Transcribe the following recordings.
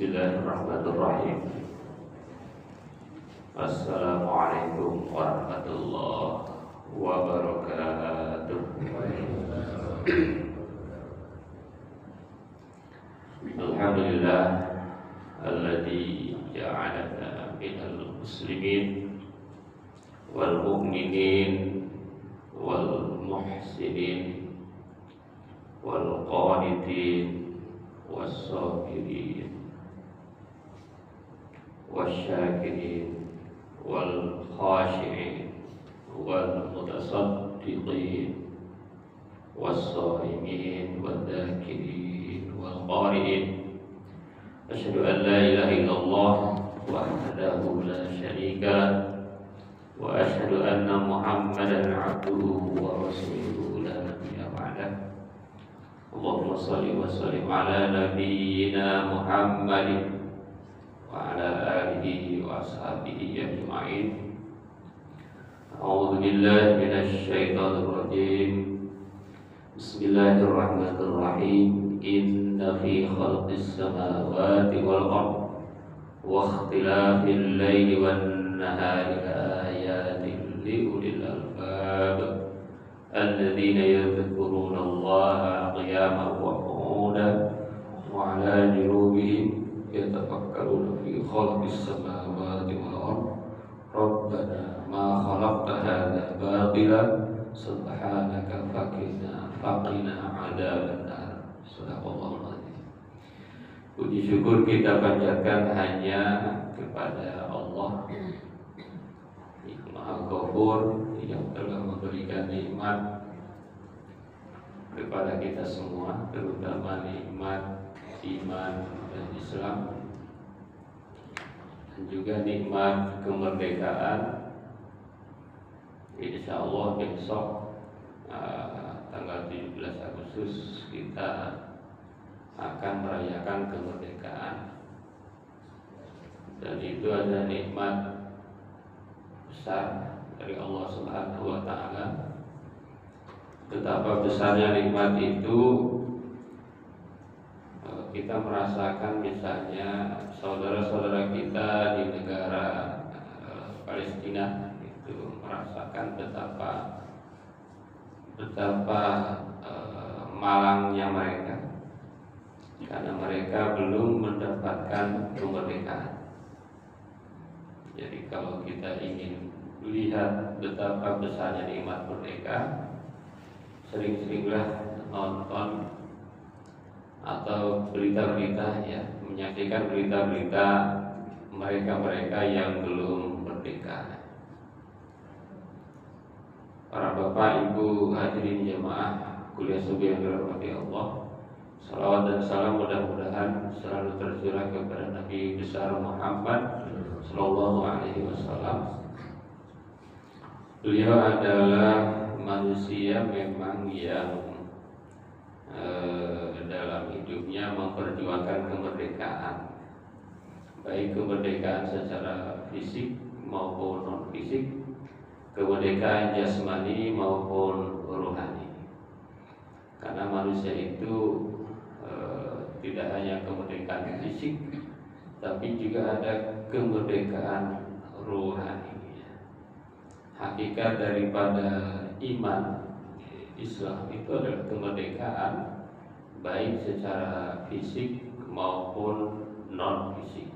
Bismillahirrahmanirrahim. Assalamualaikum warahmatullahi wabarakatuh. Alhamdulillah alladzi ja'alana minal muslimin wal mu'minin wal muhsinin wal qanitin was sabirin wasyakirin wal khashi'in wal mutasaddiqin was-shaimin wadh-dhakirin wal qari'in. Asyhadu an la ilaha illallah wahdahu la syarika lah wa asyhadu anna Muhammadan abduhu wa rasuluhu la nabiyya ba'dah. Allahumma shalli wa sallim ala nabiyyina Muhammadin wa ala alihi wa ashabihi ajma'in. A'udzu billahi minasy syaithanir rajim. Bismillahirrahmanirrahim. Inna fi khalqis samawati wal ardh wa ikhtilafil laili wan nahari ayatin li ulil albab alladzina yadhkuruna Allaha qiyaman wa qu'udan wa 'ala junubihim yatafakkaruna fi khalqis samawati wal ardh rabbana ma khalaqta hadza batilan subhanaka faqina adzabannar. Sadaqallahul azim. Puji syukur kita panjatkan hanya kepada Allah Maha Ghafur yang telah memberikan nikmat kepada kita semua, terutama nikmat iman dan Islam, dan juga nikmat kemerdekaan. Insya Allah besok tanggal 17 Agustus kita akan merayakan kemerdekaan, dan itu adalah nikmat besar dari Allah Subhanahu wa Ta'ala. Betapa besarnya nikmat itu kita merasakan, misalnya saudara-saudara kita di negara Palestina itu merasakan betapa malangnya mereka karena mereka belum mendapatkan kemerdekaan. Jadi kalau kita ingin lihat betapa besarnya nikmat merdeka, sering-seringlah nonton atau berita-berita, ya, menyaksikan berita-berita mereka-mereka yang belum merdeka. Para bapak, ibu, hadirin jemaah kuliah subuh yang dirahmati Allah, salawat dan salam mudah-mudahan selalu tercurah kepada Nabi besar Muhammad Sallallahu Alaihi Wasallam. Beliau adalah manusia memang yang dalam hidupnya memperjuangkan kemerdekaan, baik kemerdekaan secara fisik maupun non fisik, kemerdekaan jasmani maupun rohani. Karena manusia itu tidak hanya kemerdekaan fisik, tapi juga ada kemerdekaan rohani. Hakikat daripada iman Islam itu adalah kemerdekaan baik secara fisik maupun non fisik.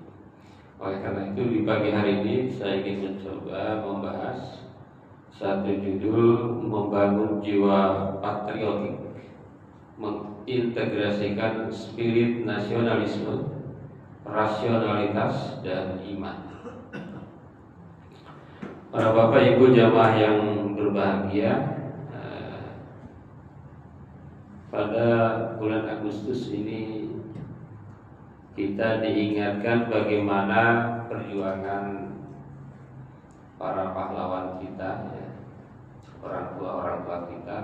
Oleh karena itu di pagi hari ini saya ingin mencoba membahas satu judul, membangun jiwa patriotik, mengintegrasikan spirit nasionalisme, rasionalitas dan iman. Para bapak ibu jamaah yang berbahagia, pada bulan Agustus ini kita diingatkan bagaimana perjuangan para pahlawan kita, ya, orang tua kita.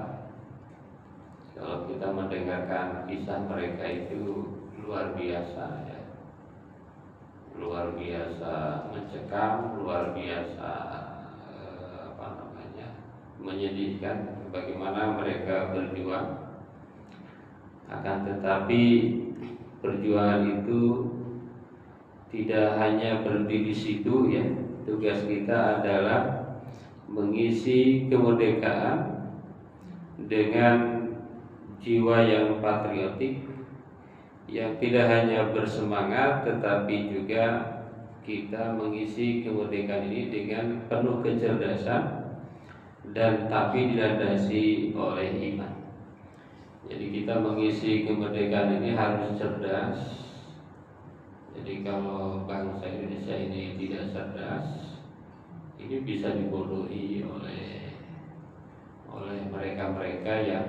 Kalau kita mendengarkan kisah mereka itu luar biasa, ya, luar biasa mencekam, luar biasa menyedihkan bagaimana mereka berjuang. Akan tetapi perjuangan itu tidak hanya berhenti di situ ya. Tugas kita adalah mengisi kemerdekaan dengan jiwa yang patriotik, yang tidak hanya bersemangat tetapi juga kita mengisi kemerdekaan ini dengan penuh kecerdasan dan tapi dilandasi oleh iman. Jadi kita mengisi kemerdekaan ini harus cerdas. Jadi kalau bangsa Indonesia ini tidak cerdas, ini bisa dibodohi oleh mereka-mereka yang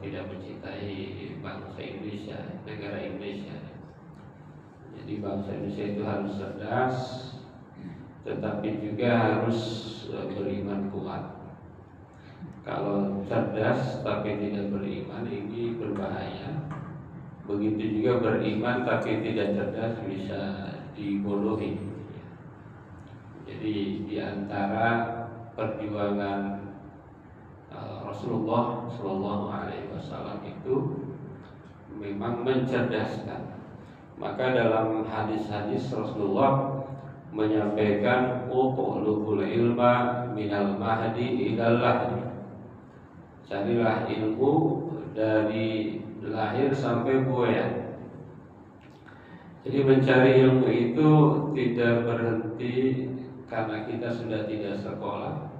tidak mencintai bangsa Indonesia, negara Indonesia. Jadi bangsa Indonesia itu harus cerdas, tetapi juga harus beriman kuat. Kalau cerdas tapi tidak beriman ini berbahaya. Begitu juga beriman tapi tidak cerdas bisa dibodohi. Jadi di antara perjuangan Rasulullah Shallallahu Alaihi Wasallam itu memang mencerdaskan. Maka dalam hadis-hadis Rasulullah menyampaikan uqulul ilma minal mahdi ilal lahdi. Carilah ilmu dari lahir sampai buaya. Jadi mencari ilmu itu tidak berhenti karena kita sudah tidak sekolah,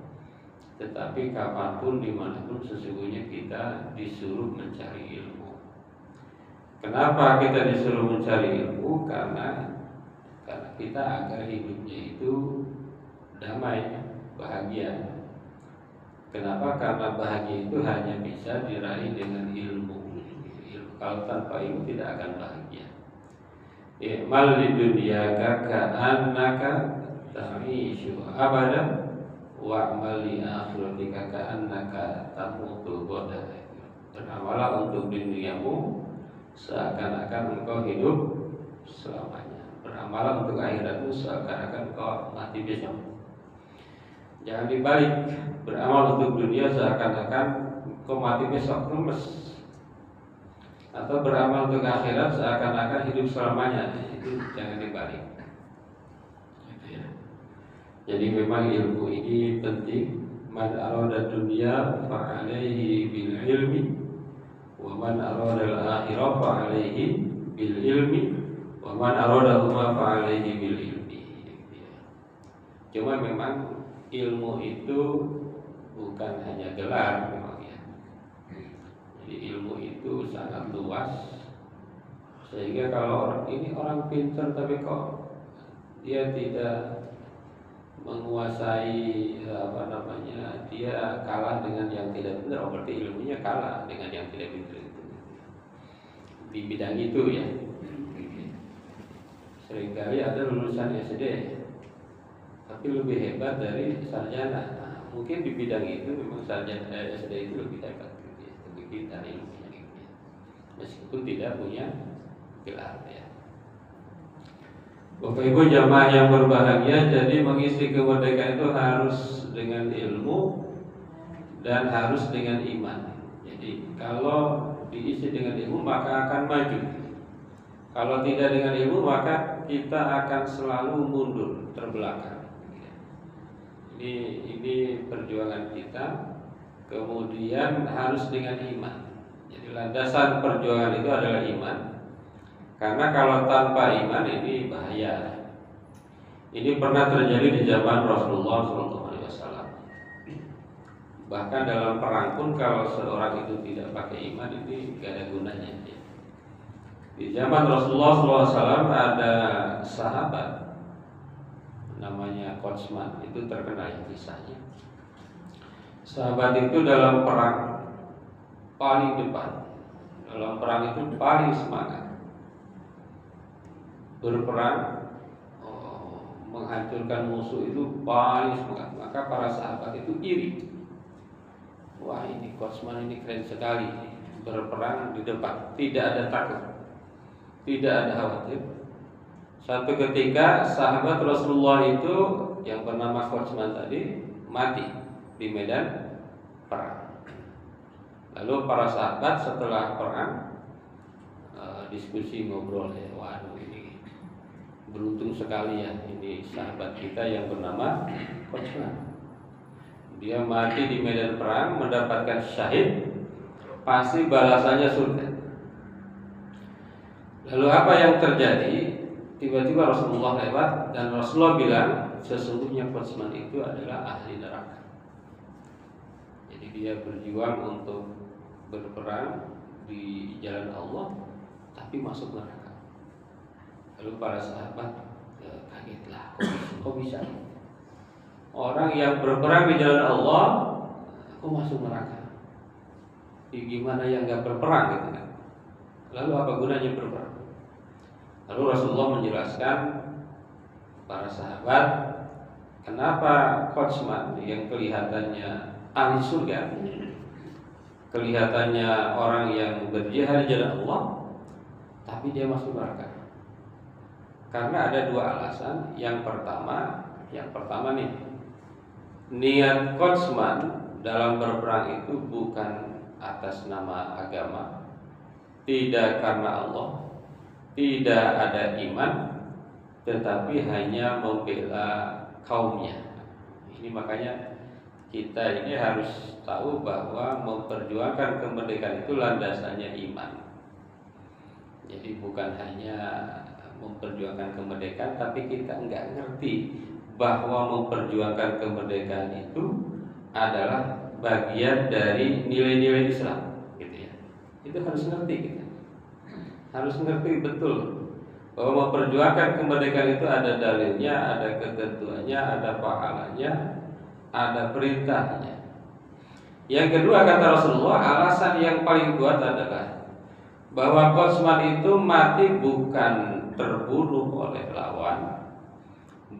tetapi kapanpun dimanapun sesungguhnya kita disuruh mencari ilmu. Kenapa kita disuruh mencari ilmu? Karena kita agar hidupnya itu damai, bahagia. Kenapa? Karena bahagia itu hanya bisa diraih dengan ilmu. Kalau tanpa ilmu tidak akan bahagia. I'mal di dunia ka'annaka ta'ishu abada wa'mal li akhiratika ka'annaka tamutu ghadan. Beramalah untuk duniamu seakan-akan engkau hidup selamanya. Beramal untuk akhiratmu seakan-akan engkau mati besok. Jangan dibalik, beramal untuk dunia seakan-akan engkau mati besok lemes. Atau beramal untuk akhirat seakan-akan hidup selamanya. Itu jangan dibalik. Gitu ya. Jadi memang ilmu ini penting. Man arada dunya fa alaihi bil ilmi wa man arada al akhirah fa alaihi bil ilmi wa man aradahuma fa alaihi bil ilmi. Cuma memang ilmu itu bukan hanya gelar memang ya. Jadi ilmu itu sangat luas. Sehingga kalau orang ini orang pintar tapi kok dia tidak menguasai dia kalah dengan yang tidak benar, berarti ilmunya kalah dengan yang tidak benar itu di bidang itu ya. Seringkali ada lulusan SD tapi lebih hebat dari sarjana. Nah, mungkin di bidang itu memang sarjana SD itu lebih hebat, lebih pintar ilmunya, meskipun tidak punya gelar ya. Bapak Ibu jamaah yang berbahagia, jadi mengisi kemerdekaan itu harus dengan ilmu dan harus dengan iman. Jadi kalau diisi dengan ilmu maka akan maju. Kalau tidak dengan ilmu maka kita akan selalu mundur, terbelakang. Ini perjuangan kita. Kemudian harus dengan iman. Jadi landasan perjuangan itu adalah iman. Karena kalau tanpa iman ini bahaya. Ini pernah terjadi di zaman Rasulullah SAW. Bahkan dalam perang pun kalau seorang itu tidak pakai iman ini gak ada gunanya. Di zaman Rasulullah SAW ada sahabat namanya Qotsman, itu terkenal kisahnya. Sahabat itu dalam perang paling depan, dalam perang itu paling semangat. Berperang menghancurkan musuh itu paling semangat. Maka para sahabat itu iri. Wah, ini Qotsman ini keren sekali, berperang di depan, tidak ada takut, tidak ada khawatir. Satu ketika sahabat Rasulullah itu yang bernama Qotsman tadi mati di medan perang. Lalu para sahabat setelah perang diskusi ngobrol ya, waduh ini beruntung sekali ya, ini sahabat kita yang bernama Kotsman. Dia mati di medan perang, mendapatkan syahid, pasti balasannya surga. Lalu apa yang terjadi? Tiba-tiba Rasulullah lewat dan Rasulullah bilang, sesungguhnya Kotsman itu adalah ahli neraka. Jadi dia berjuang untuk berperang di jalan Allah, tapi masuk neraka. Lalu para sahabat kagetlah, kok bisa? Orang yang berperang di jalan Allah, kok masuk neraka? Gimana yang nggak berperang gitu kan? Lalu apa gunanya berperang? Lalu Rasulullah menjelaskan para sahabat, kenapa Kotsman yang kelihatannya ahli surga, kelihatannya orang yang berjihad di jalan Allah, tapi dia masuk neraka. Karena ada dua alasan. Yang pertama nih, niat Kotsman dalam berperang itu bukan atas nama agama, tidak karena Allah, tidak ada iman, tetapi hanya membela kaumnya. Ini makanya kita ini harus tahu bahwa memperjuangkan kemerdekaan itu landasannya iman. Jadi bukan hanya memperjuangkan kemerdekaan, tapi kita nggak ngerti bahwa memperjuangkan kemerdekaan itu adalah bagian dari nilai-nilai Islam, gitu ya. Itu harus ngerti kita. Harus ngerti betul bahwa memperjuangkan kemerdekaan itu ada dalilnya, ada ketentuannya, ada pahalanya, ada perintahnya. Yang kedua, kata Rasulullah, alasan yang paling kuat adalah bahwa Kotsman itu mati bukan terbunuh oleh lawan,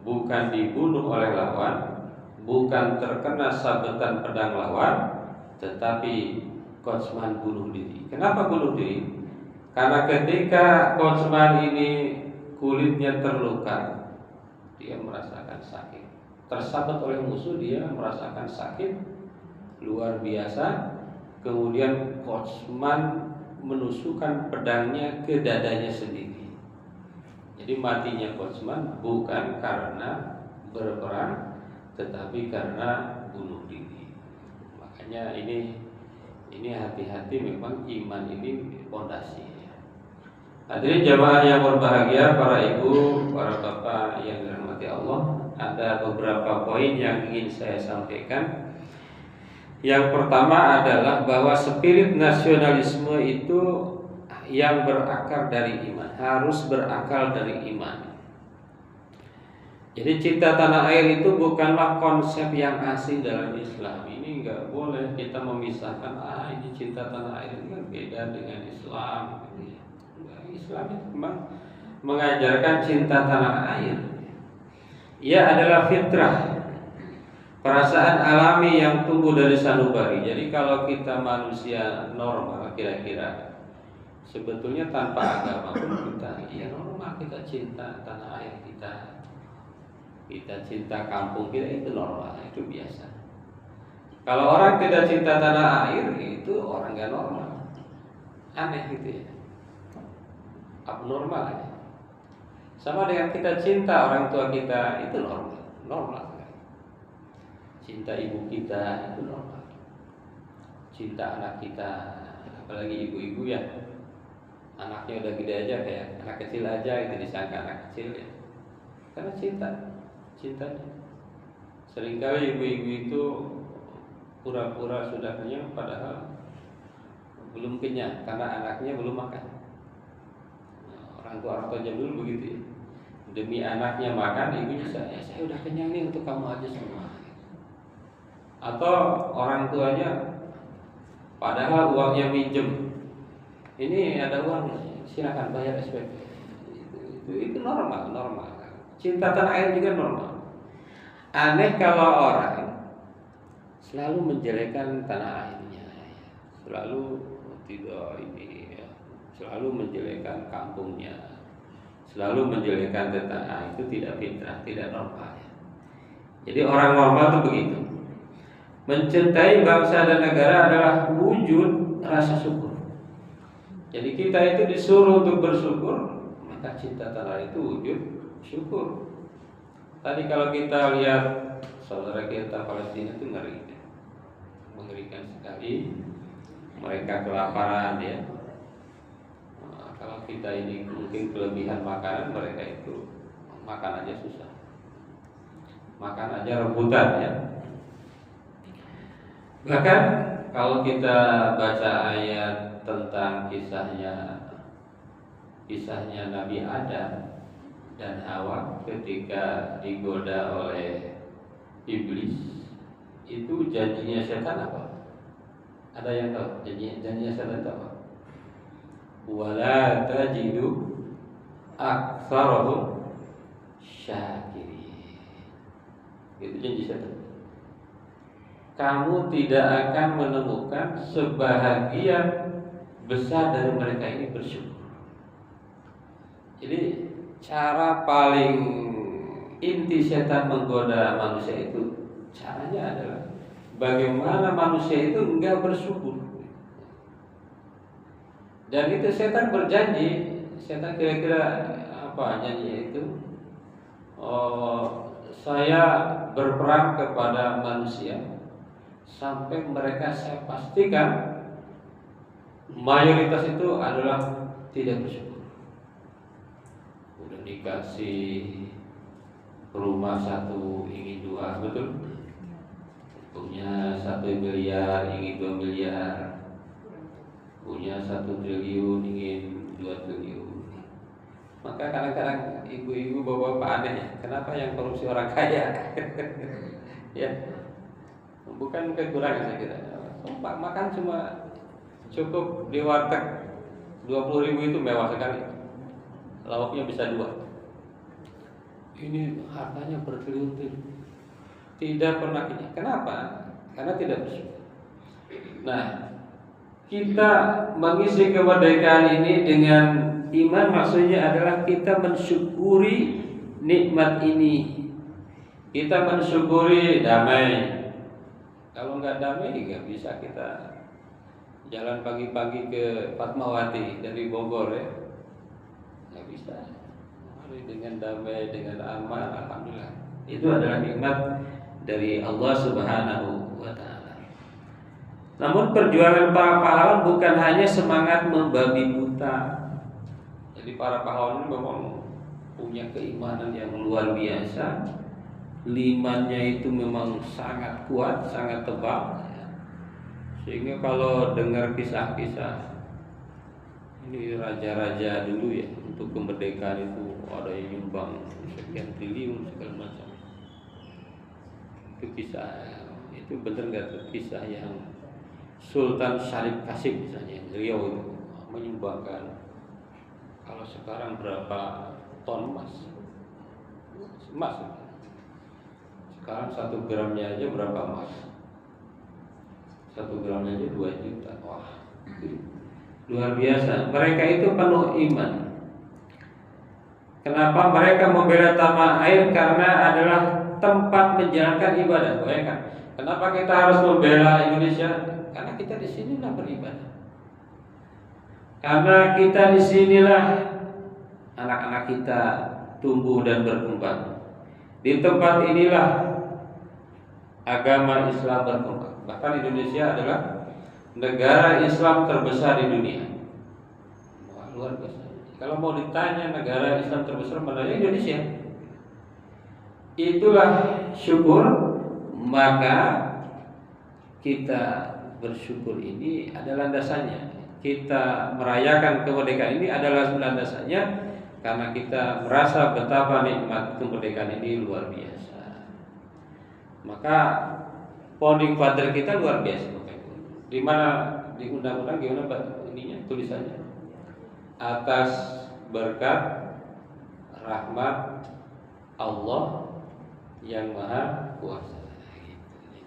bukan dibunuh oleh lawan, bukan terkena sabetan pedang lawan, tetapi Kotsman bunuh diri. Kenapa bunuh diri? Karena ketika Kotsman ini kulitnya terluka, dia merasakan sakit. Tersabat oleh musuh, dia merasakan sakit luar biasa. Kemudian Kotsman menusukkan pedangnya ke dadanya sendiri. Jadi matinya Kotsman bukan karena berperang, tetapi karena bunuh diri. Makanya ini hati-hati, memang iman ini fondasi. Hadirin jamaah yang berbahagia, para ibu, para bapak yang dirahmati Allah, ada beberapa poin yang ingin saya sampaikan. Yang pertama adalah bahwa spirit nasionalisme itu yang berakar dari iman, harus berakal dari iman. Jadi cinta tanah air itu bukanlah konsep yang asing dalam Islam. Ini nggak boleh kita memisahkan, ini cinta tanah air ini kan beda dengan Islam. Islam itu memang mengajarkan cinta tanah air. Ia adalah fitrah, perasaan alami yang tumbuh dari sanubari. Jadi kalau kita manusia normal, kira-kira sebetulnya tanpa agama pun kita normal, kita cinta tanah air kita, kita cinta kampung kita, itu normal, itu biasa. Kalau orang tidak cinta tanah air, itu orang nggak normal, aneh gitu ya, abnormal aja. Sama dengan kita cinta orang tua kita, itu normal. Cinta ibu kita itu normal. Cinta anak kita, apalagi ibu-ibu ya, anaknya udah gede aja kayak anak kecil aja, itu disangka anak kecil ya. Karena cintanya. Seringkali ibu-ibu itu pura-pura sudah kenyang padahal belum kenyang karena anaknya belum makan. Orang tua dulu begitu ya. Demi anaknya makan, ibunya saya udah kenyang nih, untuk kamu aja semua. Atau orang tuanya padahal uangnya minjem, ini ada uang, silakan bayar SPP. Itu normal. Cinta tanah air juga normal. Aneh kalau orang selalu menjelekan tanah airnya, selalu tidak selalu menjelekan kampungnya, selalu menjelekan tetangga, itu tidak fitrah, tidak normal. Jadi orang normal itu begitu. Mencintai bangsa dan negara adalah wujud rasa syukur. Jadi kita itu disuruh untuk bersyukur, maka cinta tanah itu wujud syukur. Tadi kalau kita lihat saudara kita Palestina itu ngeri, mengerikan sekali. Mereka kelaparan ya. Nah, kalau kita ini mungkin kelebihan makanan, mereka itu makan aja susah, makan aja rebutan ya. Bahkan kalau kita baca ayat tentang kisahnya Nabi Adam dan Hawa ketika digoda oleh iblis, itu janjinya setan apa? Ada yang tahu janjinya setan itu apa? Wala tajidu aktsarahum syakirin. Itu janji setan. Kamu tidak akan menemukan sebahagian besar dari mereka ini bersyukur. Jadi cara paling inti setan menggoda manusia itu, caranya adalah bagaimana manusia itu enggak bersyukur. Dan itu setan berjanji, setan kira-kira apa janji itu? Saya berperang kepada manusia sampai mereka saya pastikan mayoritas itu adalah tidak bersyukur. Udah dikasih rumah satu ingin dua, betul? Punya 1 miliar ingin 2 miliar, punya 1 triliun ingin 2 triliun. Maka kadang-kadang ibu-ibu bapak-bapak aneh ya, kenapa yang korupsi orang kaya? Ya, bukan kekurangan saya kira. Makan cuma cukup di warteg 20.000 itu mewah sekali. Lauknya bisa 2. Ini hartanya bertriliun-triliun. Tidak pernah kenyang. Kenapa? Karena tidak bersyukur. Nah, kita mengisi kemerdekaan ini dengan iman, maksudnya adalah kita mensyukuri nikmat ini. Kita mensyukuri damai. Kalau nggak damai, nggak bisa kita jalan pagi-pagi ke Fatmawati dari Bogor ya. Nggak bisa. Mari dengan damai, dengan aman, alhamdulillah. Itu adalah nikmat dari Allah Subhanahu wa Ta'ala. Namun perjuangan para pahlawan bukan hanya semangat membabi buta. Jadi para pahlawan ini memang punya keimanan yang luar biasa. Limannya itu memang sangat kuat, sangat tebal. Sehingga kalau dengar kisah-kisah ini raja-raja dulu ya, untuk kemerdekaan itu ada yang nyumbang sekian triliun segala macam. Itu kisah, itu benar nggak tuh kisah yang Sultan Syarif Qasim misalnya Riau itu menyumbangkan, kalau sekarang berapa ton emas sekarang 1 gramnya aja berapa emas? 1 gramnya aja 2 juta. Wah, itu luar biasa. Mereka itu penuh iman. Kenapa mereka membela tanah air? Karena adalah tempat menjalankan ibadah. Bayangkan, kenapa kita harus membela Indonesia? Karena kita di sinilah beribadah. Karena kita di sinilah anak-anak kita tumbuh dan berkembang. Di tempat inilah agama Islam berkembang. Bahkan Indonesia adalah negara Islam terbesar di dunia. Wah, luar biasa. Kalau mau ditanya negara Islam terbesar mana? Indonesia. Itulah syukur. Maka kita bersyukur ini adalah landasannya. Kita merayakan kemerdekaan ini adalah landasannya karena kita merasa betapa nikmat kemerdekaan ini luar biasa. Maka founding father kita luar biasa. Di mana di undang-undang gimana Pak ininya tulisannya? Atas berkat rahmat Allah yang Maha Kuasa.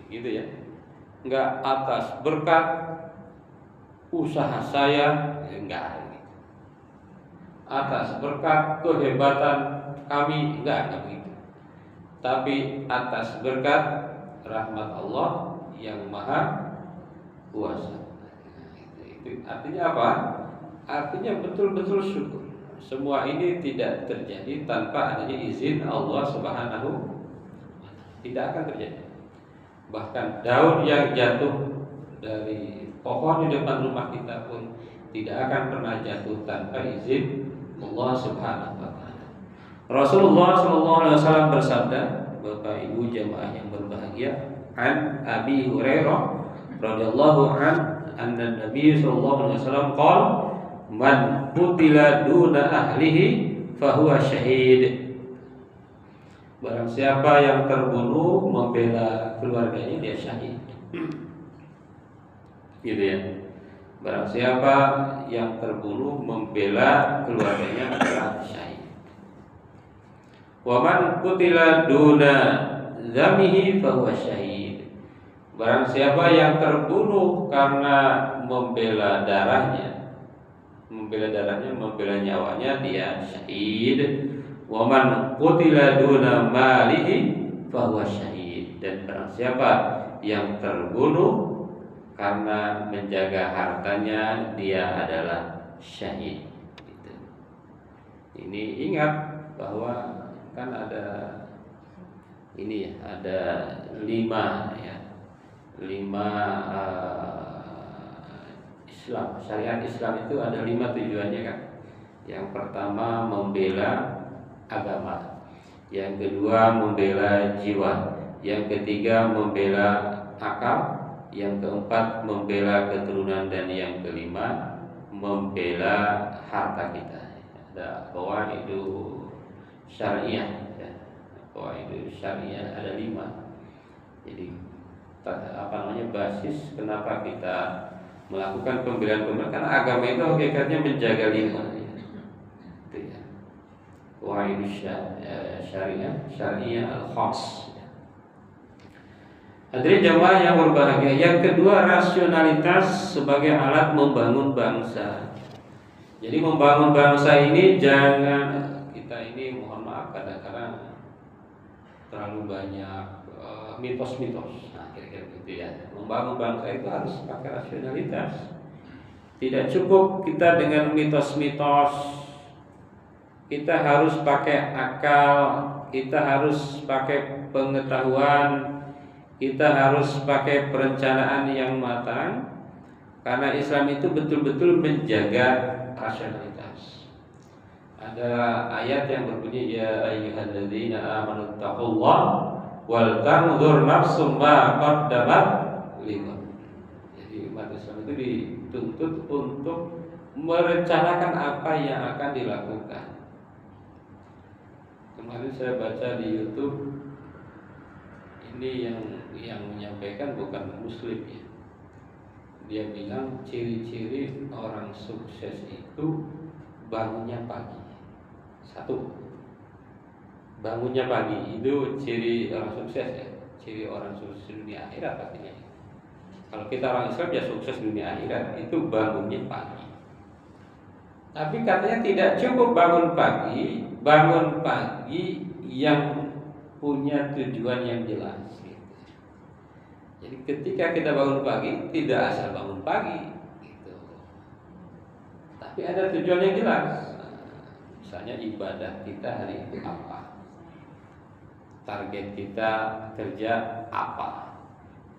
Gitu ya. Enggak atas berkat usaha saya, enggak. Atas berkat kehebatan kami, enggak begitu. Tapi atas berkat rahmat Allah yang Maha Kuasa. Itu artinya apa? Artinya betul-betul syukur. semua ini tidak terjadi tanpa adanya izin Allah Subhanahu. Tidak akan terjadi. Bahkan daun yang jatuh dari pohon di depan rumah kita pun tidak akan pernah jatuh tanpa izin Allah Subhanahu wa taala. Rasulullah sallallahu alaihi wasallam bersabda, Bapak Ibu jamaah yang berbahagia, an Abi Hurairah radhiyallahu anna Nabi sallallahu alaihi wasallam qala man qutila duna ahlihi fahuwa syahid. Barang siapa yang terbunuh membela keluarganya, dia syahid. Gitu ya. Barang siapa yang terbunuh membela keluarganya adalah syahid. Wa man qutila duna zamihi fahuwa syahid. Barang siapa yang terbunuh karena membela darahnya, membela nyawanya, dia syahid. Wa man qutila duna malihi fahuwa syahid. Dan barang siapa yang terbunuh karena menjaga hartanya, dia adalah syahid. Gitu. Ini ingat bahwa kan ada ini ya, ada 5 ya, 5 Islam, syariat Islam itu ada 5 tujuannya kan. Yang pertama membela agama, yang kedua membela jiwa, yang ketiga membela akal, yang keempat membela keturunan, dan yang kelima membela harta kita. Ada qawaid syariah ya. Qawaid syariah ada 5. Jadi basis kenapa kita melakukan pembelaan karena agama itu hakikatnya menjaga 5 ya. Itu ya. Qawaid syariah al-khas. Hadirin jamaah yang berbahagia, yang kedua rasionalitas sebagai alat membangun bangsa. Jadi membangun bangsa ini jangan kita ini, mohon maaf, kadang-kadang terlalu banyak mitos-mitos. Nah, kira-kira gitu ya. Membangun bangsa itu harus pakai rasionalitas. Tidak cukup kita dengan mitos-mitos. Kita harus pakai akal, kita harus pakai pengetahuan, kita harus pakai perencanaan yang matang. Karena Islam itu betul-betul menjaga rasionalitas. Ada ayat yang berbunyi, ya ayyuhalladzina amanu taqullaha wal tanzur nafsum ma qaddamat lighad. Jadi umat Islam itu dituntut untuk merencanakan apa yang akan dilakukan. Kemarin saya baca di YouTube, ini yang menyampaikan bukan muslim ya. Dia bilang ciri-ciri orang sukses itu bangunnya pagi. 1, bangunnya pagi itu ciri orang sukses ya. Ciri orang sukses dunia akhirat pastinya. Kalau kita orang Islam ya sukses dunia akhirat itu bangunnya pagi. Tapi katanya tidak cukup bangun pagi yang punya tujuan yang jelas. Jadi ketika kita bangun pagi, tidak asal bangun pagi, gitu. Tapi ada tujuan yang jelas. Misalnya ibadah kita hari itu apa? Target kita kerja apa?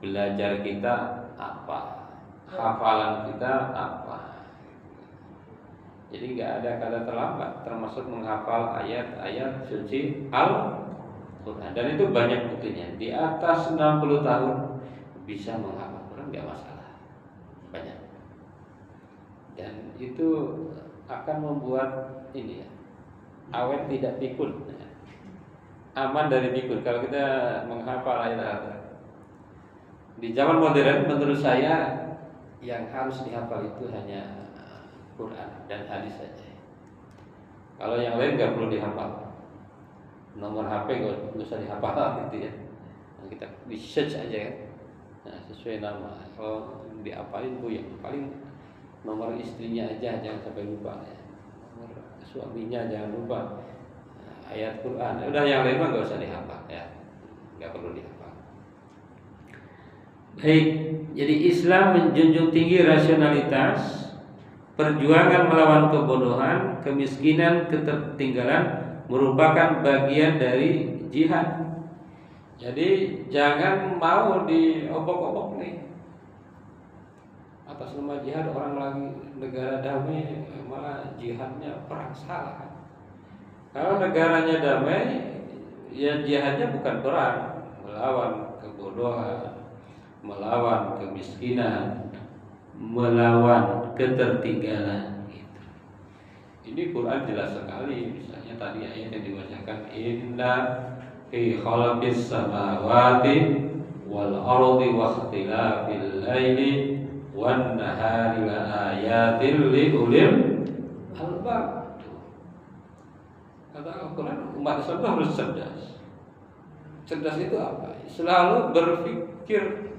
Belajar kita apa? Hafalan kita apa? Jadi nggak ada kata terlambat, termasuk menghafal ayat-ayat suci Al-Quran. Dan itu banyak buktinya. Di atas 60 tahun bisa menghafal Quran nggak masalah, banyak. Dan itu akan membuat ini ya, awet tidak pikun, aman dari pikun. Kalau kita menghafal ayat-ayat di zaman modern, menurut saya yang harus dihafal itu hanya Quran dan hadis saja. Kalau yang lain nggak perlu dihafal. Nomor HP nggak usah dihafal gitu ya. Kita di search aja kan. Nah, sesuai nama. Kalau diapalin yang paling nomor istrinya aja jangan sampai lupa ya. Nomor suaminya jangan lupa. Nah, ayat Quran. Udah yang lain mah nggak usah dihafal ya. Nggak perlu dihafal. Baik, jadi Islam menjunjung tinggi rasionalitas, perjuangan melawan kebodohan, kemiskinan, ketertinggalan merupakan bagian dari jihad. Jadi jangan mau diobok-obok nih. Atas nama jihad orang lagi negara damai malah jihadnya perang, salah. Kalau negaranya damai, ya jihadnya bukan perang, melawan kebodohan, melawan kemiskinan, melawan ketertinggalan. Gitu. Ini Quran jelas sekali. Misalnya tadi ayat yang dibacakan, Inna fi khalaqis samawati wal ardi wa ikhtilafil laili wan nahari la ayatil li ulil albab. Kata Al-Quran, umat Islam itu harus cerdas. Cerdas itu apa? Selalu berpikir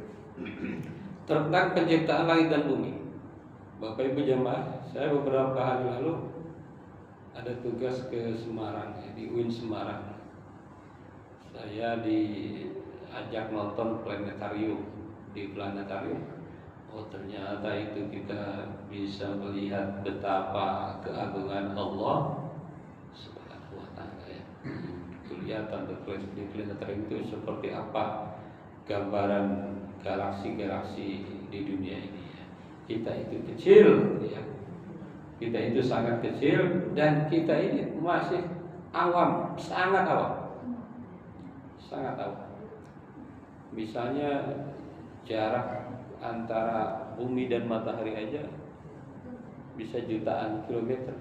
tentang penciptaan langit dan bumi. Bapak Ibu jamaah, saya beberapa hari lalu ada tugas ke Semarang, di UIN Semarang. Saya diajak nonton planetarium. Di planetarium, oh ternyata itu kita bisa melihat betapa keagungan Allah Subhanahu wa ta'ala ya. Kelihatan di planetarium itu seperti apa gambaran galaksi-galaksi di dunia ini ya. Kita itu kecil ya. Kita itu sangat kecil dan kita ini masih awam, sangat awam. Sangat awam. Misalnya jarak antara bumi dan matahari aja bisa jutaan kilometer.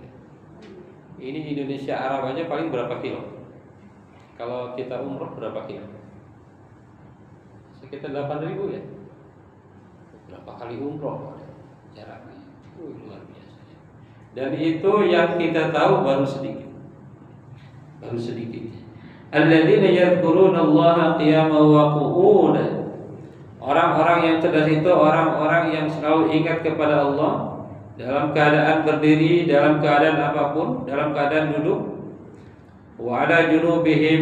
Ini Indonesia Arab aja paling berapa kilo? Kalau kita umroh berapa kilo? Sekitar 8.000 ya. Berapa kali umroh jaraknya? Luar biasa. Dan itu yang kita tahu baru sedikit. Baru sedikit. Alladzina yadhkurunallaha qiyaman wa qu'udan. Orang-orang yang cerdas itu orang-orang yang selalu ingat kepada Allah dalam keadaan berdiri, dalam keadaan apapun, dalam keadaan duduk. Wa ala junubihim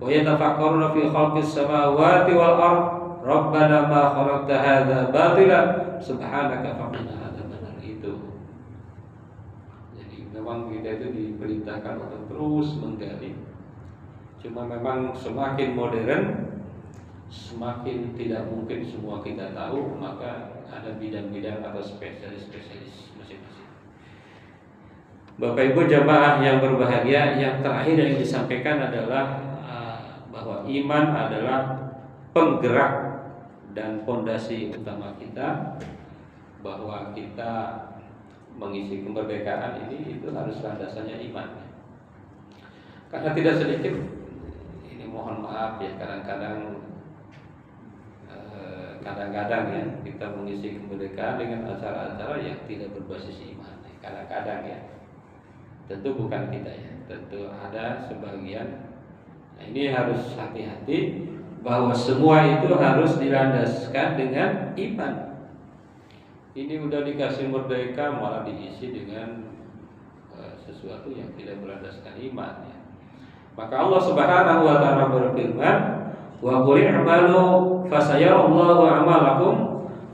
wa yatafakkaruna fi khalqis samawati wal ard. Rabbana ma khalaqta hadza batila subhanaka faqina adzabannar. Itu. Jadi memang kita itu diperintahkan untuk terus menggali. Cuma memang semakin modern, semakin tidak mungkin semua kita tahu, maka ada bidang-bidang atau spesialis-spesialis masing-masing. Bapak Ibu jamaah yang berbahagia, yang terakhir yang disampaikan adalah bahwa iman adalah penggerak dan fondasi utama kita, bahwa kita mengisi kemerdekaan ini itu harus landasannya iman. Karena tidak sedikit, ini mohon maaf ya, kadang-kadang ya kita mengisi kemerdekaan dengan acara-acara yang tidak berbasis iman. Kadang-kadang ya, tentu bukan kita ya, tentu ada sebagian. Nah, ini harus hati-hati bahwa semua itu harus dilandaskan dengan iman. Ini udah dikasih merdeka malah diisi dengan sesuatu yang tidak berlandaskan iman ya. Maka Allah Subhanahu wa ta'ala berfirman, wa qul i'malu fasayarallahu a'malakum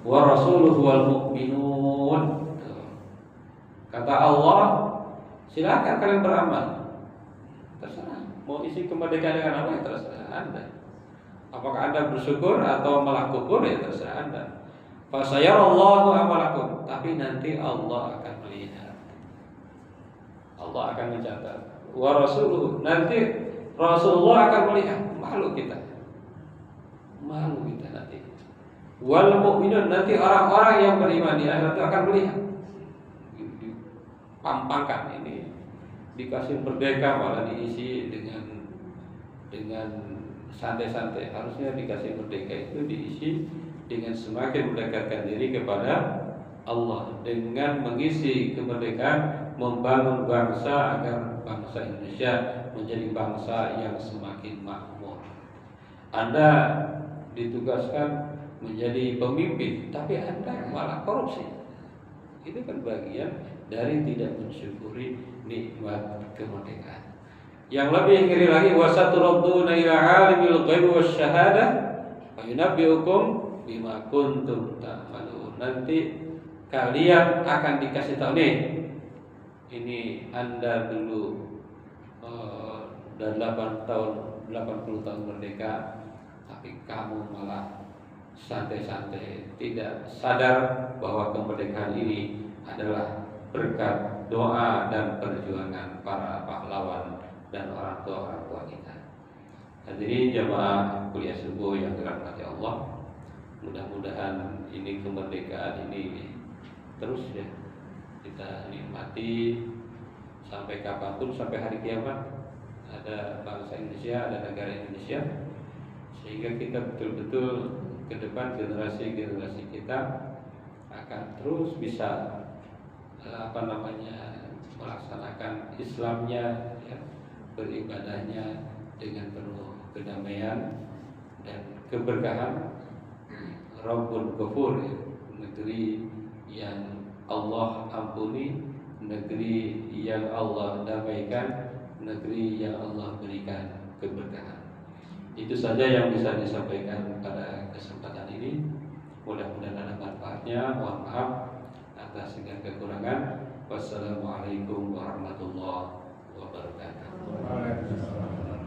wa rasuluhu wal mu'minun. Kata Allah, silakan kalian beramal. Terserah. Mau isi kemerdekaan dengan apa ya terserah Anda. Apakah Anda bersyukur atau malah kufur ya terserah Anda. Fasayarallahu a'malakum, tapi nanti Allah akan melihat. Allah akan mencatat. Wa rasuluhu, nanti Rasulullah akan melihat. Malu kita nanti. Wal mu'minun, nanti orang-orang yang beriman di akhirat itu akan melihat. Pampangkan ini, dikasih merdeka malah diisi dengan santai-santai. Harusnya dikasih merdeka itu diisi dengan semakin mendekatkan diri kepada Allah, dengan mengisi kemerdekaan membangun bangsa agar bangsa Indonesia menjadi bangsa yang semakin makmur. Anda ditugaskan menjadi pemimpin, tapi Anda malah korupsi. Itu kan bagian dari tidak mensyukuri nikmat kemerdekaan. Yang lebih ngeri lagi, wasaturadduna ila alimil ghaibi wasyahadah fa yunabbiukum bima kuntum ta'malun. Nanti kalian akan dikasih tahu nih, ini Anda dulu udah 80 tahun merdeka, tapi kamu malah santai-santai, tidak sadar bahwa kemerdekaan ini adalah berkat doa dan perjuangan para pahlawan dan orang tua kita. Hadirin jamaah kuliah subuh yang dirahmati Allah, mudah-mudahan ini kemerdekaan ini terus ya kita nikmati sampai kapanpun, sampai hari kiamat ada bangsa Indonesia, ada negara Indonesia, sehingga kita betul-betul ke depan generasi-generasi kita akan terus bisa melaksanakan Islamnya ya, beribadahnya dengan penuh kedamaian dan keberkahan. Rabbul Ghafur, negeri yang Allah ampuni, negeri yang Allah damaikan, negeri yang Allah berikan keberkahan. Itu saja yang bisa disampaikan pada kesempatan ini. Mudah-mudahan ada manfaatnya. Mohon maaf atas segala kekurangan. Wassalamualaikum warahmatullahi wabarakatuh.